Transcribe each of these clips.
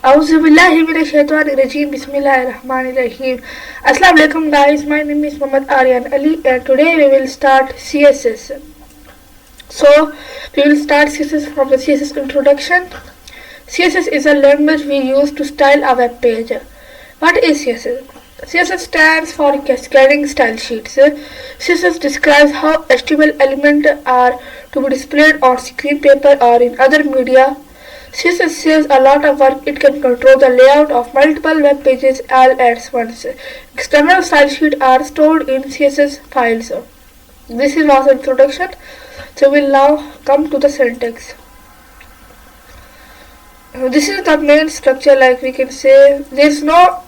Auzubillahiminashaitanirajim. Bismillahirrahmanirrahim. Assalamu alaikum guys, my name is Muhammad Aryan Ali and today we will start CSS. So we will start CSS from the CSS introduction. CSS is a language we use to style a web page. What is CSS? CSS stands for Cascading Style Sheets. CSS describes how HTML elements are to be displayed on screen paper or in other media. CSS saves a lot of work. It can control the layout of multiple web pages all at once. External style sheets are stored in CSS files. This is was introduction. So we will now come to the syntax. This is the main structure, like we can say. There is no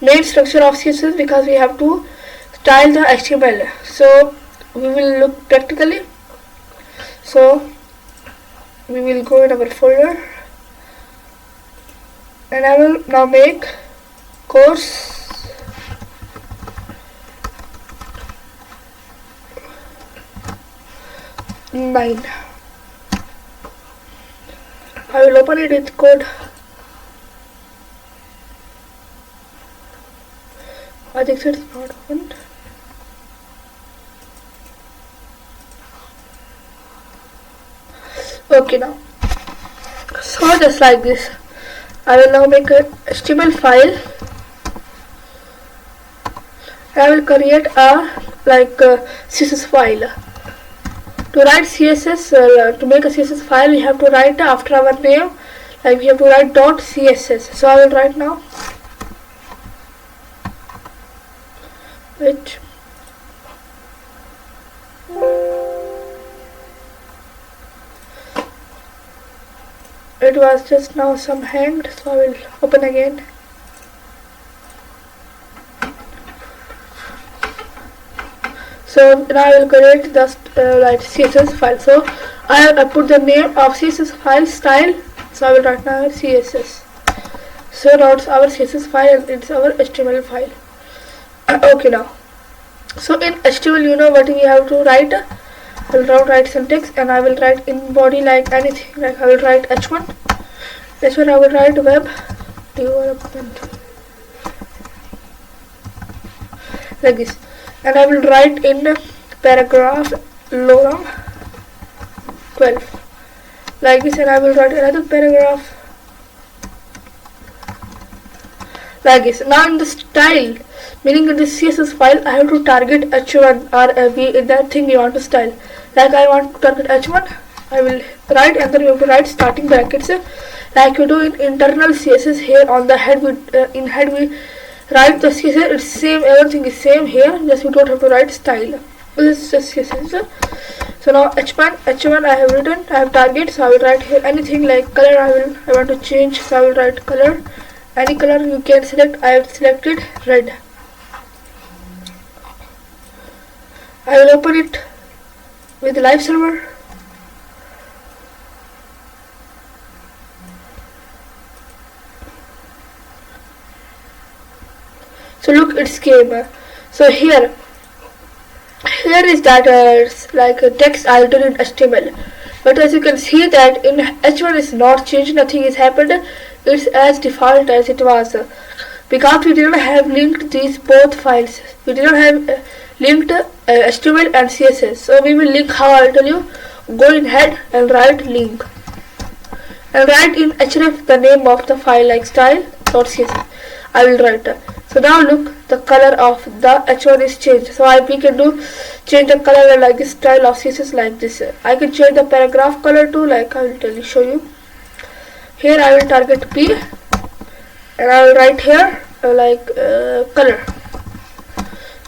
main structure of CSS because we have to style the HTML. So we will look practically. So we will go in our folder and I will now make course nine. I will open it with code. I think it's not opened. Okay, now so just like this I will now make a HTML file. I will create a CSS file. To write CSS, to make a CSS file we have to write after our name, like we have to write .css. So I will write now which it was just now some hanged, so I will open again. So now I will create the CSS file. So I put the name of CSS file style. So I will write now CSS. So now it's our CSS file and it's our HTML file. Okay, now so in HTML you know what we have to write. I will now write syntax and I will write in body like anything, like I will write h1 I will write web development like this, and I will write in paragraph long 12 like this, and I will write another paragraph like this. Now in the style, meaning in the CSS file, I have to target h1 or v in that thing you want to style. Like I want to target h1, I will write, and then you have to write starting brackets like you do in internal CSS. Here on the head, in head we write the CSS. It's same, everything is same here. Just we don't have to write style. This is just CSS. So now h1 I have written. I have target, so I will write here anything like color. I want to change, so I will write color. Any color you can select. I have selected red. I will open it with live server. So look, it's came. So here is that like text altered in HTML, but as you can see that in h1 is not changed, nothing is happened. It's as default as it was because we didn't have linked these both files. We didn't have linked HTML and CSS. So we will link how I'll tell you. Go in head and write link and write in href the name of the file like style.css. I will write. So now look, the color of the h1 is changed. So we can do change the color like this style of CSS like this. I can change the paragraph color too, like I will show you. Here I will target P and I will write here color.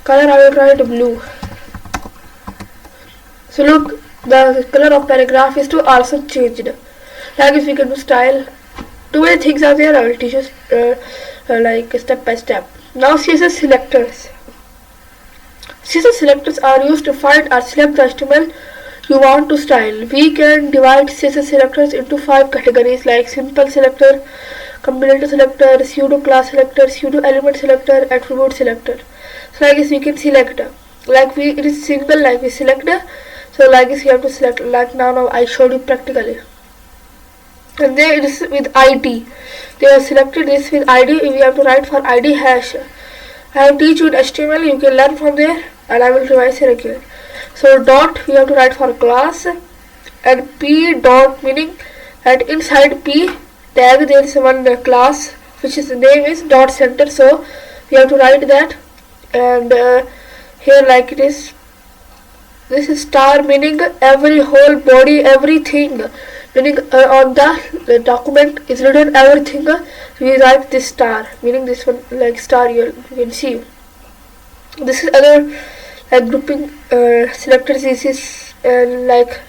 Color I will write blue. So look, the color of paragraph is to also changed. Like if we can do style, too many things are there. I will teach you like step by step. Now CSS selectors. CSS selectors are used to find or select the HTML you want to style. We can divide CSS selectors into 5 categories like simple selector, combinator selector, pseudo class selector, pseudo element selector, attribute selector. So like this we can select, like it is single, like we select. So like this you have to select, like now I showed you practically. and then it is with ID. They have selected this with ID. We have to write for ID hash. I have teach you in HTML, you can learn from there, and I will revise here again. So dot we have to write for class, and P dot meaning that inside P tag there is one class which is the name is dot center, so we have to write that. And here like it is, this is star meaning every whole body, everything, meaning on the document is written everything, we write this star meaning this one like star. You can see this is other like grouping selectors. This is like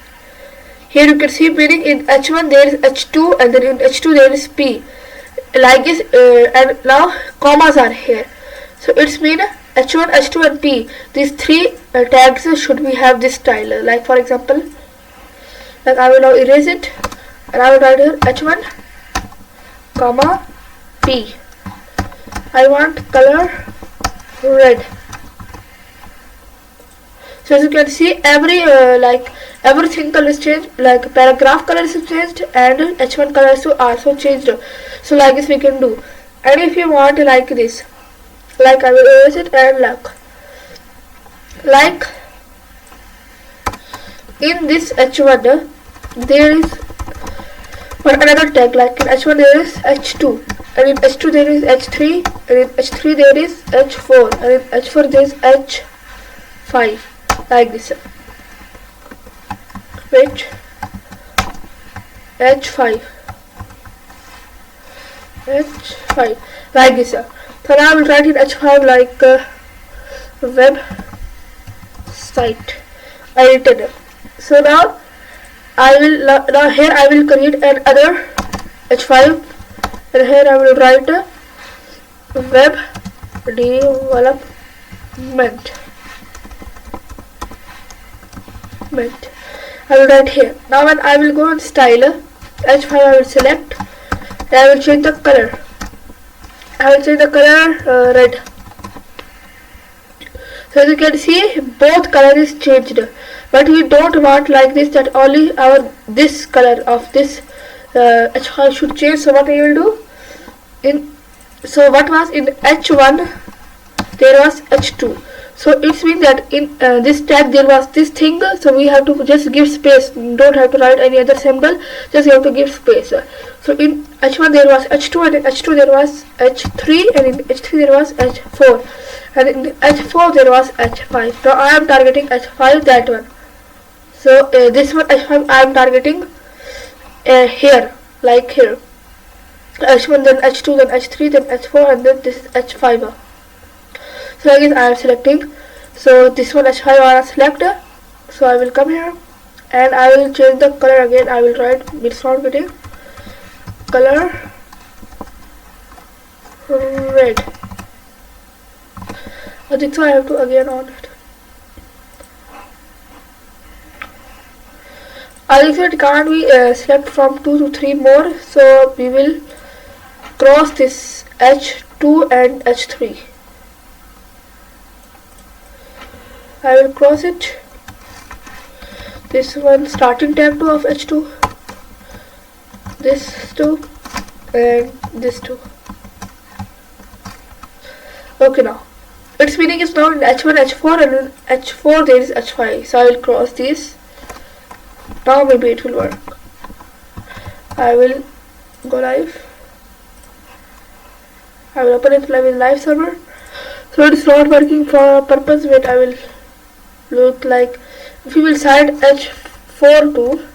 here you can see meaning in H1 there is H2, and then in H2 there is P like this, and now commas are here, so it's mean H1, H2 and P. These three tags should we have this style. Like for example, like I will now erase it, and I will write here H1 comma P. I want color red. So as you can see, every like everything color is changed, like paragraph color is changed and H1 color is also changed. So like this we can do. And if you want like this, like I will erase it, and like in this H1 there is one another tag, like in H1 there is H2, and in H2 there is H3, and in H3 there is H4, and in H4 there is H5, like this, which H5 like this. So now I will write in H5 like web site. I written it. So now here I will create another H5, and here I will write web development. I will write here. Now when I will go on style, H5 I will select, and I will change the color. I will change the color red. So as you can see, both color is changed, but we don't want like this, that only our this color of this H5 should change. So what I will do, what was in H1 there was H2, so it means that in this tag there was this thing, so we have to just give space, don't have to write any other symbol, just you have to give space. So in H1 there was H2, and in H2 there was H3, and in H3 there was H4, and in H4 there was H5. Now I am targeting H5, that one. So this one H5 I am targeting here, like here, H1, then H2, then H3, then H4, and then this is H5. So again I am selecting, so this one H5 I select, so I will come here and I will change the color again. I will write, it's not getting color red. I think so I have to again on it. I think so it can't be select from 2 to 3 more, so we will cross this H2 and H3. I will cross it. This one starting tab 2 of H2, this 2 and this 2. Okay, now its meaning is now in H1, H4, and in H4 there is H5. So I will cross these. Now maybe it will work. I will go live. I will open it with live server. So it is not working for a purpose. Wait, I will look like, if we will side H4 to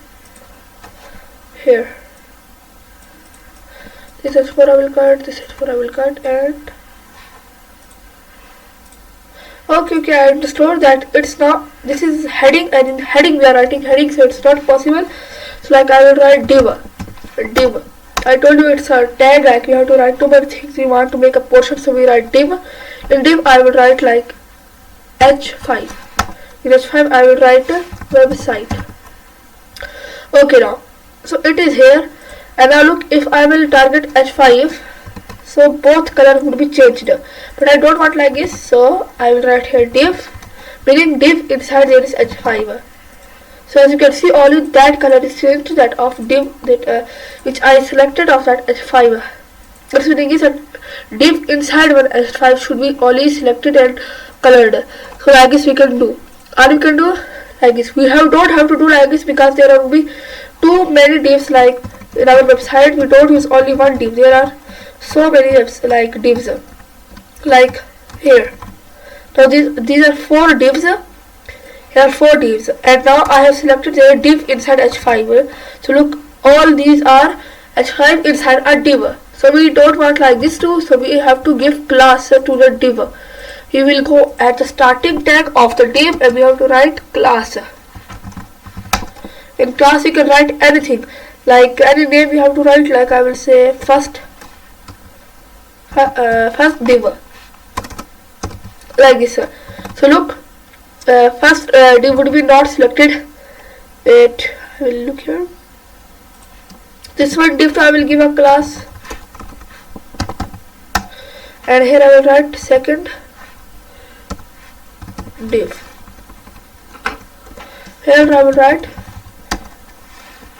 here, this H4 I will cut, this H4 I will cut, and okay, I understood that it's not, this is heading, and in heading we are writing heading, so it's not possible. So like I will write div. I told you it's a tag, like you have to write too many things, we want to make a portion, so we write div. In div I will write like H5. In H5 I will write a website. Okay, now so it is here, and now look, if I will target H5, so both color would be changed, but I don't want like this, so I will write here div, meaning div inside there is H5. So as you can see, only that color is changed to that of div that which I selected of that h5. What's meaning is that div inside one h5 should be only selected and colored. So like this we can do, or we can do like this. We don't have to do like this because there will be too many divs. Like in our website, we don't use only one div. There are so many divs, like divs, like here. Now these are 4 divs. Here are 4 divs, and now I have selected the div inside h5. So look, all these are h5 inside a div. So we don't want like this too. So we have to give class to the div. We will go at the starting tag of the div and we have to write class. In class we can write anything, like any name we have to write, like I will say first div, like this. So look, first div would be not selected. Wait, I will look here. This one div I will give a class, and here I will write second div. Here I will write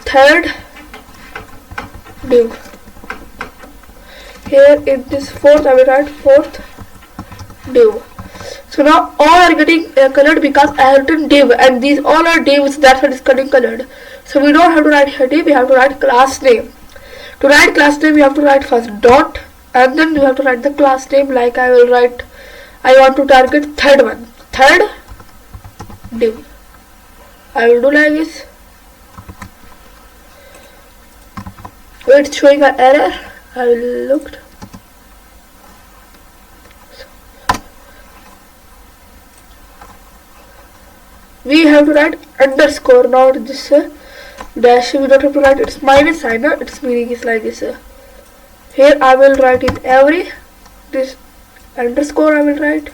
third div. Here in this fourth I will write fourth div. So now all are getting colored because I have written div, and these all are divs, that's why it is getting colored. So we don't have to write here div, we have to write class name. To write class name we have to write first dot, and then we have to write the class name. Like I will write, I want to target third one, third div. I will do like this. Wait, it's showing an error. I will look. We have to write underscore, not this dash. We don't have to write its minus sign. Its meaning is like this. Here I will write in every this underscore I will write.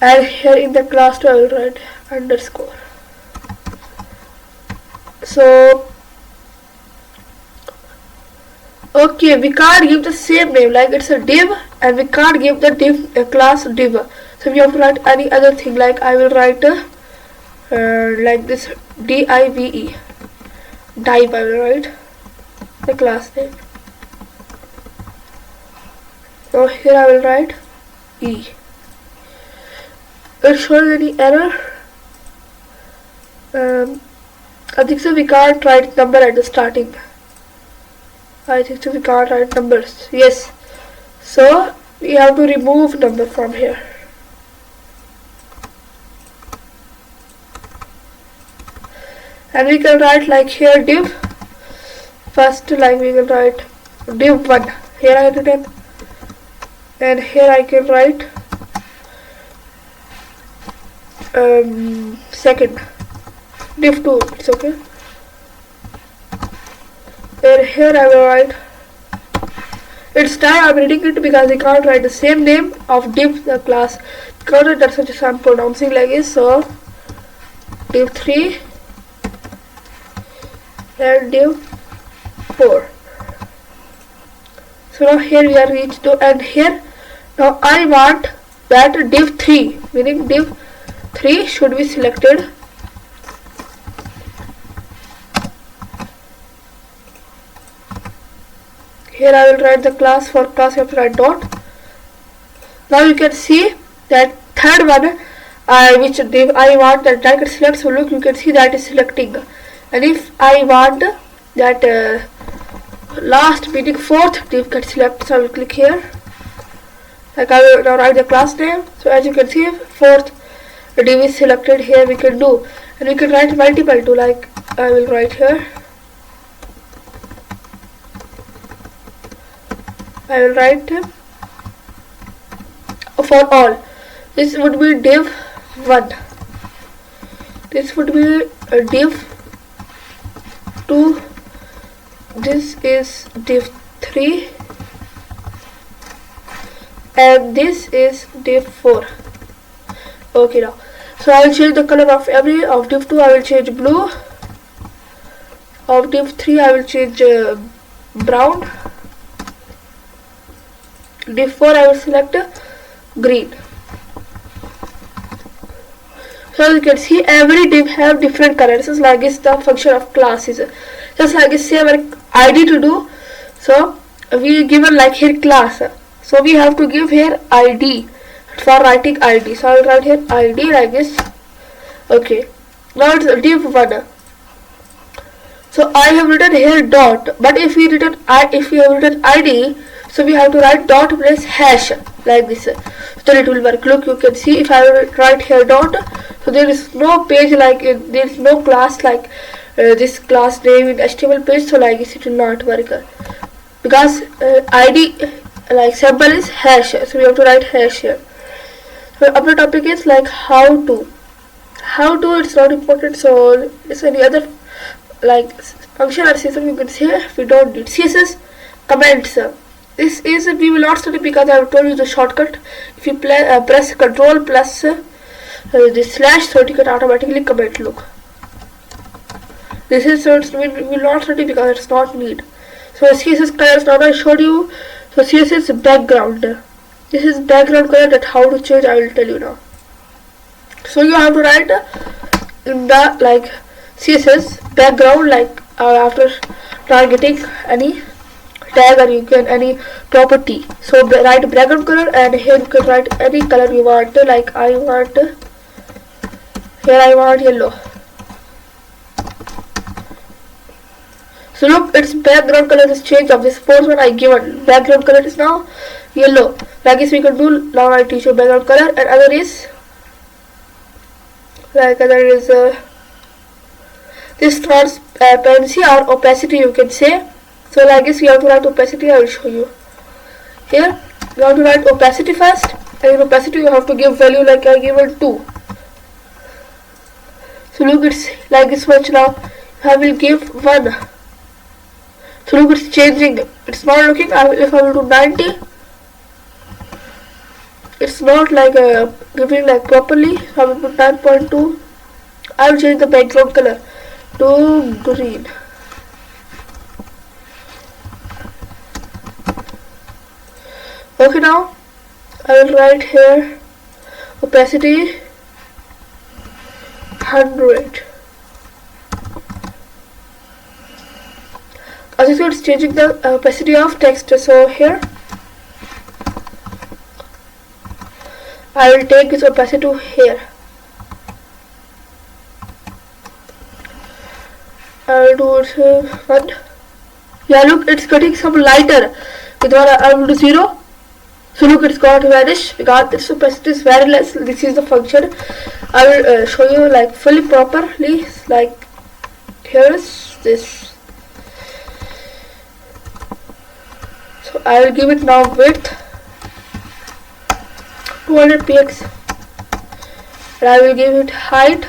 And here in the class 2 I will write underscore. So okay, we can't give the same name, like it's a div, and we can't give the div class div. So we have to write any other thing, like I will write like this dive, dive I will write the class name. Now here I will write e. It shows any error. I think so we can't write number at the starting. I think so we can't write numbers. Yes. So we have to remove number from here. And we can write like here div. First, like we can write div 1. Here I have written, and here I can write second div 2. It's okay. And here I will write, it's time I'm reading it because I can't write the same name of div the class, because that's such a I'm pronouncing like this. So div 3 and div 4. So now here we are reached to, and here now I want that div 3, meaning div 3 should be selected. Here I will write the class. For class you have to write dot. Now you can see that third one which div I want that I can select. So look, you can see that is selecting. And if I want that last meaning fourth div can select, so I will click here. Like I will now write the class name. So as you can see, fourth div is selected. Here we can do, and we can write multiple too. Like I will write here. I will write for all. This would be div 1. This would be div 2. This is div 3. And this is div 4. Okay, now. So I will change the color of every of div 2. I will change blue. Of div 3 I will change brown. Div 4 I will select green. So you can see every div have different colors. Just like it's the function of classes. Just like it's our ID to do. So we given like here class. So we have to give here ID for writing ID. So I will write here ID like this. Okay. Now it's div 1. So I have written here dot, but if we have written ID, so we have to write dot plus hash like this. So then it will work. Look, you can see if I write here dot, so there is no page like there is no class like this class name in HTML page. So like this it will not work because ID like symbol is hash. So we have to write hash here. So upper topic is like how to. How to it's not important. So it's any other like function or system you can say we don't need. CSS comments. This is we will not study because I have told you the shortcut. If you press Control plus the slash, so it can automatically comment. Look, this is so we will not study because it's not need. So CSS colors now I showed you. So CSS background. This is background color. That how to change I will tell you now. So you have to write in the like CSS background like after targeting any tag or you can any property. So write background color and here you can write any color you want. Like I want here I want yellow. So look, its background color is changed of this first one I given. Background color is now yellow. Like this we can do. Now I teach you background color and other is like other is this transparency or opacity you can say. So like this you have to write opacity. I will show you. Here you have to write opacity first, and in opacity you have to give value like I given 2. So look, it's like this much now. I will give 1. So look, it's changing. It's not looking. If I will do 90, it's not like giving like properly. So I will put 9.2. I will change the background color to green. Okay, now I will write here opacity 100. As you see, it's changing the opacity of text. So here I will take this opacity to here. I will do it 1. Yeah, look, it's getting some lighter. With one I will do 0. So look, it's got vanish because its opacity is very less. This is the function. I will show you like fully properly. Like here is this. So I will give it now width 200 px, and I will give it height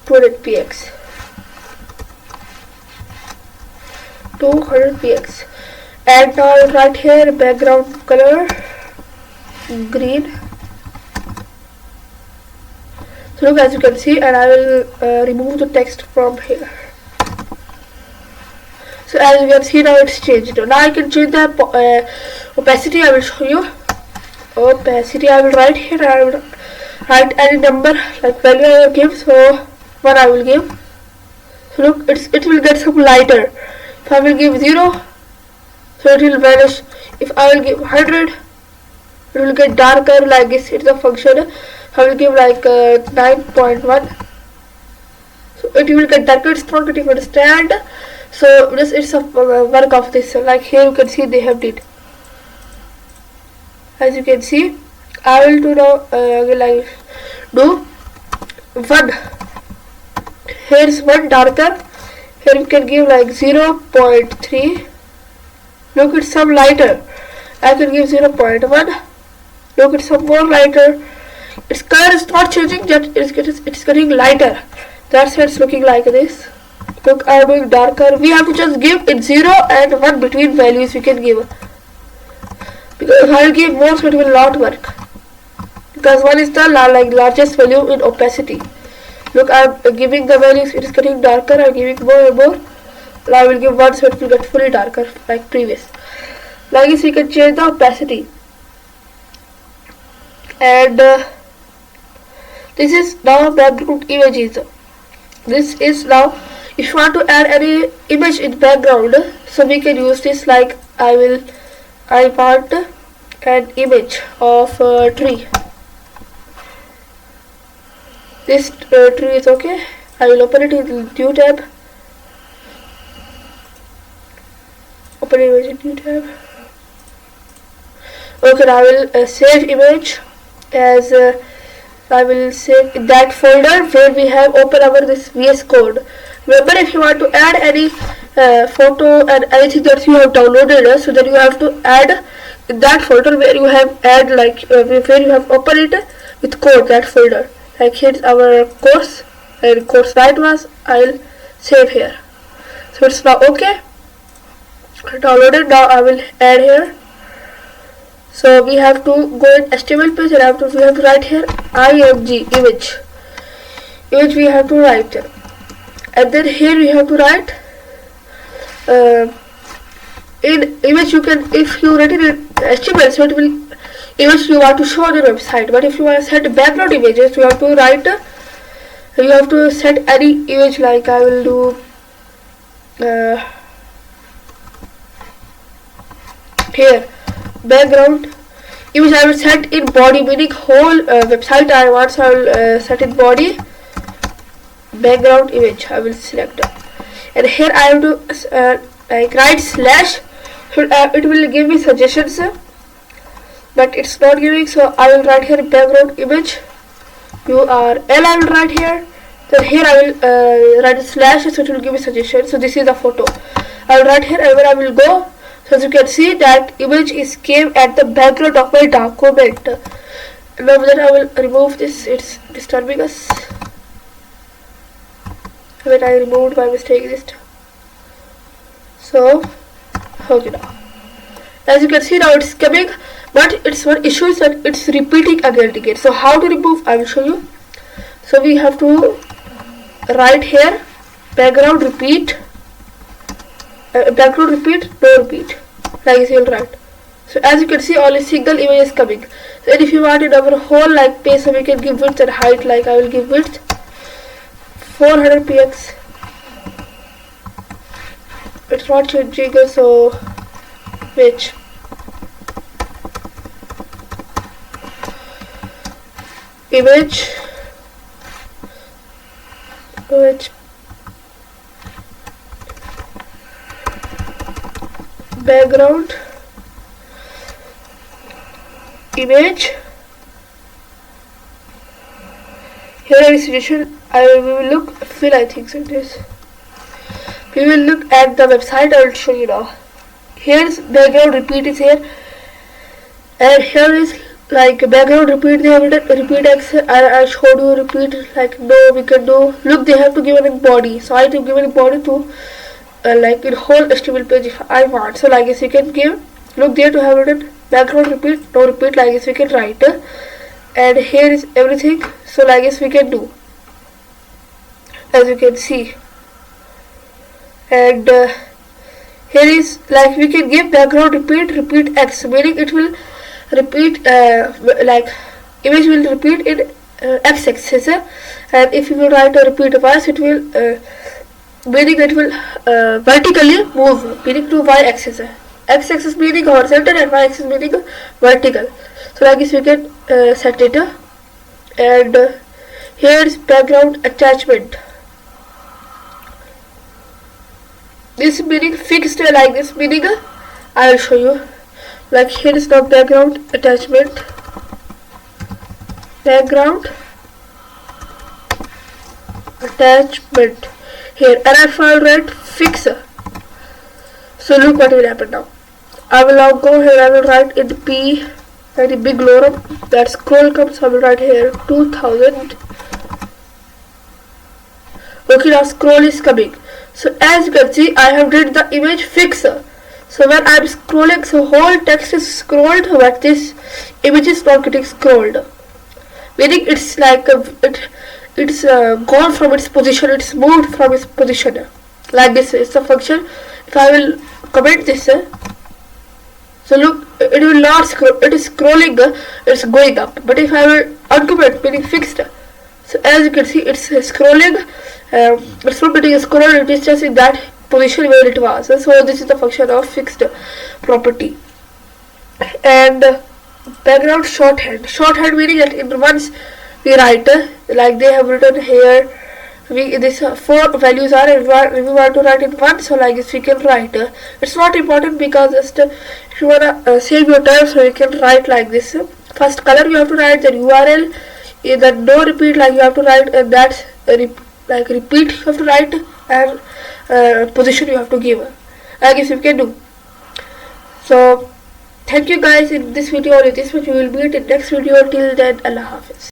200 px. 200 px. And now I will write here background color green. So look, as you can see, and I will remove the text from here. So as you can see, now it's changed. Now I can change the opacity. I will show you. Opacity I will write here. I will write any number like value I will give. So 1 I will give. So look, it will get some lighter. If I will give 0, so it will vanish. If I will give 100, it will get darker like this. It's a function. I will give like 9.1. So it will get darker. It's not getting understand. So this is a work of this. Like here you can see they have did. As you can see, I will do now. Like do 1. Here is 1 darker. Here you can give like 0.3. Look, it's some lighter. I can give 0.1. Look, it's some more lighter. Its color is not changing, just it's getting lighter. That's why it's looking like this. Look, I am doing darker. We have to just give it 0 and 1 between values we can give. Because if I will give more, so it will not work. Because 1 is the largest value in opacity. Look, I am giving the values, it is getting darker. I am giving more and more. And I will give 1 so it will get fully darker like previous. Like this, we can change the opacity. And This is now background images. This is now, if you want to add any image in background, so we can use this. Like I want an image of a tree. This tree is okay. I will open it in new tab. Open image in new tab. Okay, now I will save image as I will save in that folder where we have open our this VS Code. Remember, if you want to add any photo and anything that you have downloaded, so then you have to add in that folder where you have add like where you have opened it with code, that folder. Like here's our course and course right was, I'll save here. So it's now okay. Downloaded. Now I will add here. So we have to go in HTML page and we have to write here img image. Image we have to write, and then here we have to write in image. You can, if you write it in HTML, so it will image you want to show on your website. But if you want to set background images, you have to write. You have to set any image. Like I will do here background image. I will set in body, meaning whole website I want, so I will set in body background image. I will select, and here I have to like write slash. It will give me suggestions, but it's not giving, so I will write here background image URL. I will write here. Then here I will write a slash, so it will give me suggestions. So this is the photo. I will write here, and where I will go. So as you can see, that image is came at the background of my document. Now then I will remove this. It's disturbing us. When I removed by mistake this. So okay, now as you can see, now it's coming, but it's one issue is that it's repeating again. So how to remove? I will show you. So we have to write here background repeat. Background repeat, no repeat, like this you will write. So as you can see, only single image is coming. So if you want it our whole like page, so we can give width and height. Like I will give width 400 px. It's not changing, so which image which background image. Here is suggestion. We will look fill. I think so it is. We will look at the website. I will show you now. Here's background repeat is here, and here is like background repeat. They have written repeat X. I showed you repeat. Like no, we can do. Look, they have to give a body. So I have to give a body to like in whole HTML page if I want. So like this you can give. Look there to have written background repeat, no repeat. Like this we can write, and here is everything. So like this we can do, as you can see. And here is like we can give background repeat X, meaning it will repeat like image will repeat in X axis, and if you will write a repeat Y, it will meaning it will vertically move, meaning to Y axis. X axis meaning horizontal and Y axis meaning vertical. So like this we can set it, and here is background attachment. This meaning fixed, like this meaning I will show you. Like here is the background attachment, background attachment here, and I will write fix. So look what will happen now. I will now go here. I will write in P and in big lorem. That scroll comes. I will write here 2000. Okay, now scroll is coming. So as you can see, I have did the image fix. So when I am scrolling, so whole text is scrolled, but this image is not getting scrolled. Meaning it's like it's gone from its position. It's moved from its position. Like this is the function. If I will comment this, so look, it will not scroll. It is scrolling. It's going up. But if I will uncomment, meaning fixed, So as you can see, it's scrolling. It's not getting scrolled, it is just in that position where it was. So this is the function of fixed property. And background shorthand meaning that in once we write like they have written here, this 4 values are, and we want to write in one, so like this we can write. It's not important because just if you wanna save your time, so you can write like this. First color you have to write, then URL, then no repeat, like you have to write, and that's like repeat you have to write, and position you have to give. I guess you can do. So thank you guys in this video. Only this much. We will meet in next video. Till then, Allah Hafiz.